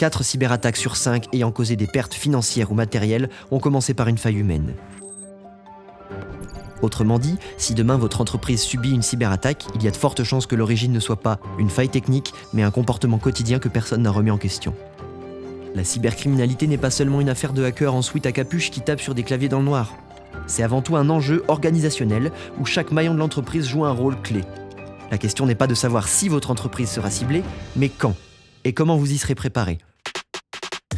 4 cyberattaques sur 5 ayant causé des pertes financières ou matérielles ont commencé par une faille humaine. Autrement dit, si demain votre entreprise subit une cyberattaque, il y a de fortes chances que l'origine ne soit pas une faille technique, mais un comportement quotidien que personne n'a remis en question. La cybercriminalité n'est pas seulement une affaire de hackers en sweat à capuche qui tapent sur des claviers dans le noir. C'est avant tout un enjeu organisationnel où chaque maillon de l'entreprise joue un rôle clé. La question n'est pas de savoir si votre entreprise sera ciblée, mais quand et comment vous y serez préparé.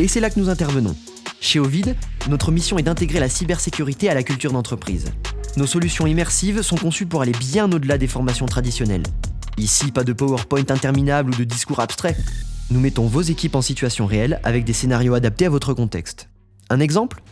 Et c'est là que nous intervenons. Chez Ovid, notre mission est d'intégrer la cybersécurité à la culture d'entreprise. Nos solutions immersives sont conçues pour aller bien au-delà des formations traditionnelles. Ici, pas de PowerPoint interminable ou de discours abstraits. Nous mettons vos équipes en situation réelle avec des scénarios adaptés à votre contexte. Un exemple ?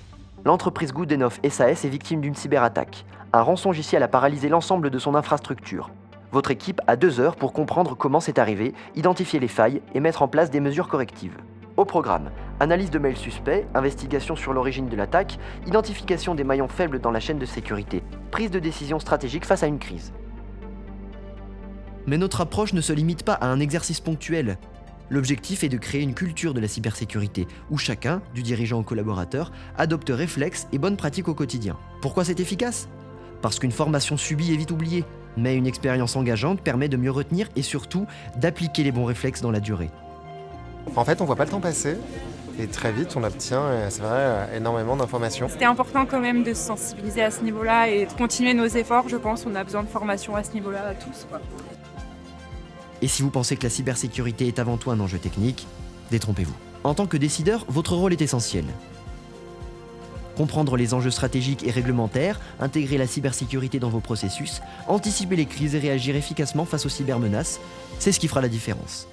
L'entreprise Good Enough SAS est victime d'une cyberattaque. Un rançongiciel a paralysé l'ensemble de son infrastructure. Votre équipe a 2 heures pour comprendre comment c'est arrivé, identifier les failles et mettre en place des mesures correctives. Au programme, analyse de mails suspects, investigation sur l'origine de l'attaque, identification des maillons faibles dans la chaîne de sécurité, prise de décision stratégique face à une crise. Mais notre approche ne se limite pas à un exercice ponctuel. L'objectif est de créer une culture de la cybersécurité, où chacun, du dirigeant au collaborateur, adopte réflexes et bonnes pratiques au quotidien. Pourquoi c'est efficace ? Parce qu'une formation subie est vite oubliée, mais une expérience engageante permet de mieux retenir et surtout d'appliquer les bons réflexes dans la durée. En fait, on voit pas le temps passer et très vite on obtient, c'est vrai, énormément d'informations. C'était important quand même de se sensibiliser à ce niveau-là et de continuer nos efforts, je pense. On a besoin de formation à ce niveau-là à tous, quoi. Et si vous pensez que la cybersécurité est avant tout un enjeu technique, détrompez-vous. En tant que décideur, votre rôle est essentiel. Comprendre les enjeux stratégiques et réglementaires, intégrer la cybersécurité dans vos processus, anticiper les crises et réagir efficacement face aux cybermenaces, c'est ce qui fera la différence.